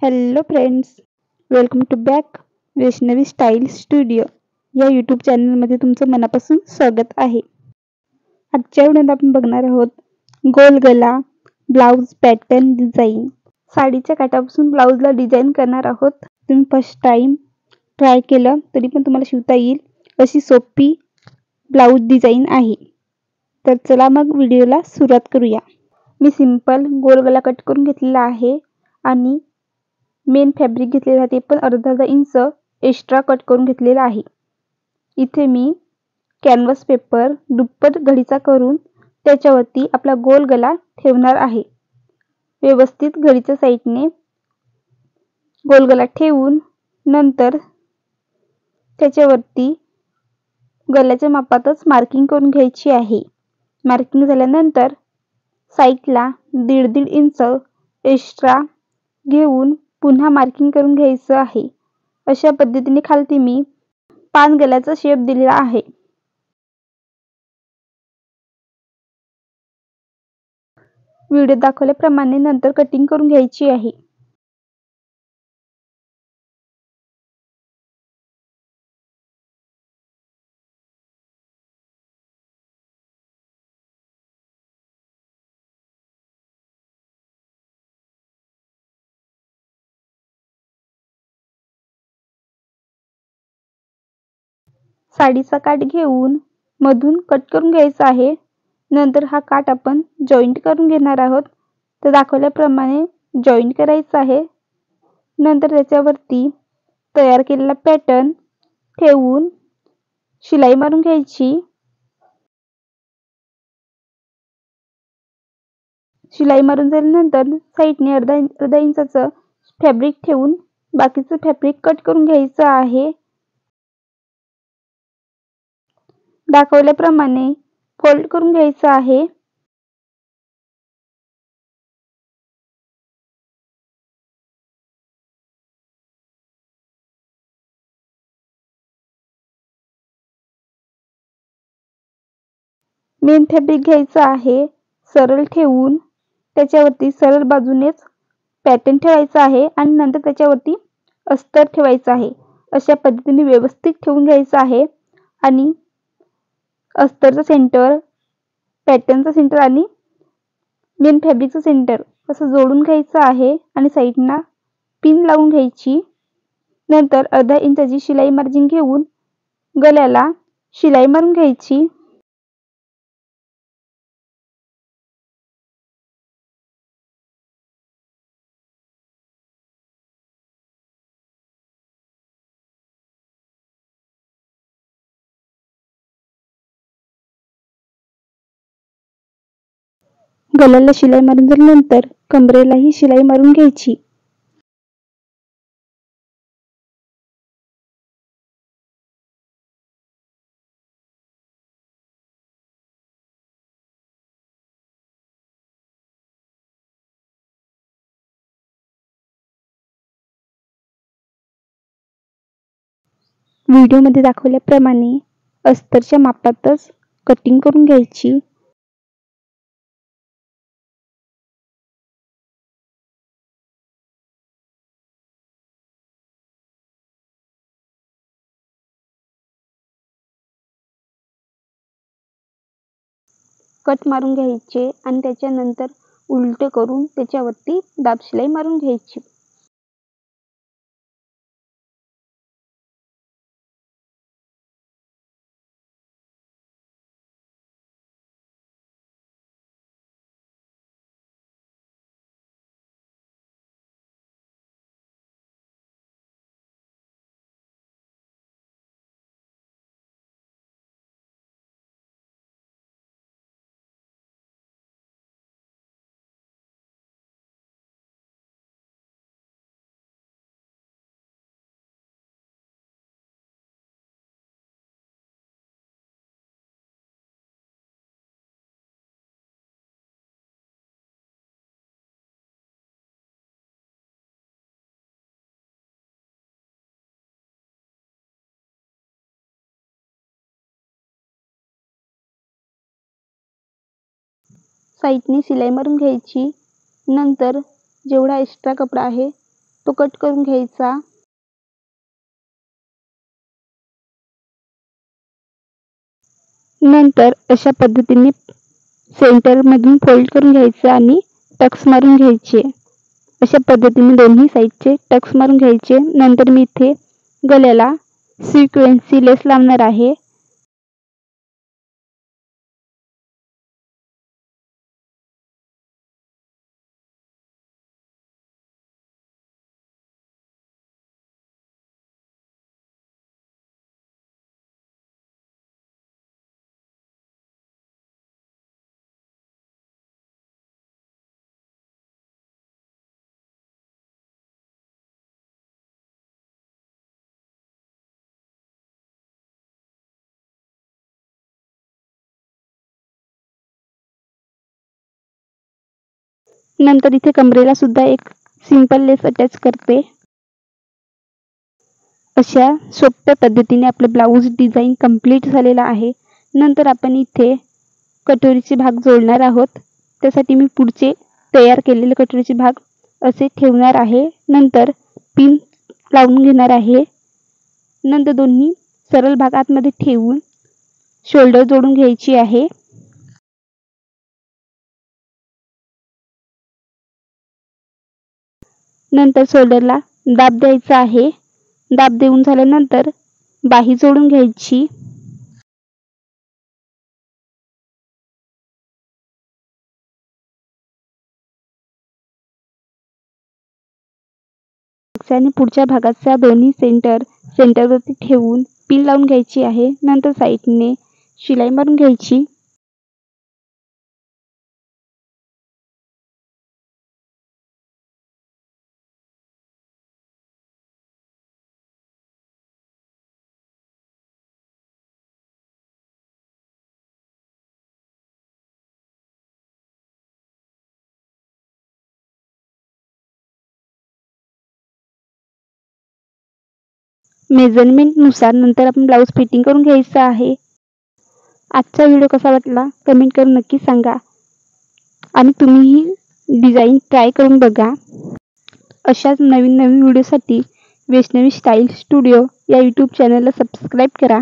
Hello friends, welcome to back Vaishnavi style studio या YouTube चॅनलमध्ये तुमचं मनापासून स्वागत आहे. आजच्या व्हिडिओत आपण बघणार आहोत गोल गला ब्लाउज पॅटर्न डिझाईन. साडीच्या काठापासून ब्लाउजला डिझाईन करणार आहोत. तुम्ही फर्स्ट टाइम ट्राय केलं तरी पण तुम्हाला शिवता येईल अशी सोपी ब्लाउज डिझाईन आहे. तर चला मग व्हिडिओला सुरुवात करूया. मी सिंपल गोल गला कट करून घेतलेला आहे आणि मेन फॅब्रिक घेतलेला आहे ते पण अर्धा इंच एक्स्ट्रा कट करून घेतलेला आहे. इथे मी कॅनव्हास पेपर दुप्पट घडीचा करून त्याच्यावरती आपला गोल गला ठेवणार आहे. व्यवस्थित घडीच्या साईडने गोल गला ठेवून नंतर त्याच्यावरती गल्याच्या मापातच मार्किंग करून घ्यायची आहे. मार्किंग झाल्यानंतर साईडला 1.5 इंच एक्स्ट्रा घेऊन पुन्हा मार्किंग करून घ्यायचं आहे. अशा पद्धतीने खालती मी पान गल्याचा शेप दिलेला आहे. व्हिडिओ दाखवल्याप्रमाणे नंतर कटिंग करून घ्यायची आहे. साडीचा काठ घेऊन मधून कट करून घ्यायचा आहे. नंतर हा काठ आपण जॉईंट करून घेणार आहोत. तर दाखवल्याप्रमाणे जॉईंट करायचा आहे. नंतर त्याच्यावरती तयार केलेला पॅटर्न ठेवून शिलाई मारून घ्यायची. शिलाई मारून झाल्यानंतर साईडने अर्धा इंचाचं फॅब्रिक ठेवून बाकीचं फॅब्रिक कट करून घ्यायचं आहे. दाखवल्याप्रमाणे फोल्ड करून घ्यायचं आहे. मेन फॅब्रिक घ्यायचं आहे. सरळ ठेवून त्याच्यावरती सरळ बाजूनेच पॅटर्न ठेवायचा आहे आणि नंतर त्याच्यावरती अस्तर ठेवायचं आहे. अशा पद्धतीने व्यवस्थित ठेवून घ्यायचं आहे आणि अस्तरचं सेंटर, पॅटर्नचं सेंटर आणि मेन फॅब्रिकचं सेंटर असं जोडून घ्यायचं आहे आणि साईडना पिन लावून घ्यायची. नंतर अर्धा इंचाची शिलाई मार्जिन घेऊन गल्याला शिलाई मारून घ्यायची. गल्याला शिलाई मारून झाल्यानंतर कमरेलाही शिलाई मारून घ्यायची. व्हिडिओमध्ये दाखवल्याप्रमाणे अस्तरच्या मापातच कटिंग करून घ्यायची. कट मारून घ्यायचे आणि त्याच्यानंतर उलटे करून त्याच्यावरती दाब शिलाई मारून घ्यायची. साईडने शिलाई मारून घ्यायची. नंतर जेवढा एक्स्ट्रा कपडा आहे तो कट करून घ्यायचा. नंतर अशा पद्धतीने सेंटर मधून फोल्ड करून घ्यायचं आणि टक्स मारून घ्यायचे. अशा पद्धतीने दोन्ही साईडचे टक्स मारून घ्यायचे. नंतर मी इथे गळ्याला सिक्वेन्सी लेस लावणार आहे. नंतर इथे कमरेला सुद्धा एक सिंपल लेस अटॅच करते. अशा सोप्या पद्धतीने आपले ब्लाऊज डिझाइन कंप्लीट झालेला आहे. नंतर आपण इथे कटोरीचे भाग जोडणार आहोत. त्यासाठी मी पुढचे तयार केलेले कटोरीचे भाग असे ठेवणार आहे. नंतर पिन लावून घेणार आहे. नंतर दोन्ही सरळ भाग आतमध्ये ठेवून शोल्डर जोडून घ्यायची आहे. नंतर शोल्डरला दाब द्यायचा आहे. दाब देऊन झाल्यानंतर बाही जोडून घ्यायची. आणि पुढच्या भागाचा दोन्ही सेंटरवरती ठेवून पिन लावून घ्यायची आहे. नंतर साईडने शिलाई मारून घ्यायची. मेजरमेंट नुसार नंतर आपण ब्लाऊज फिटिंग करून घ्यायचं आहे. आजचा व्हिडिओ कसा वाटला कमेंट करून नक्की सांगा आणि तुम्हीही डिझाइन ट्राय करून बघा. अशाच नवीन व्हिडिओसाठी वैष्णवी स्टाईल स्टुडिओ या यूट्यूब चॅनलला सबस्क्राईब करा.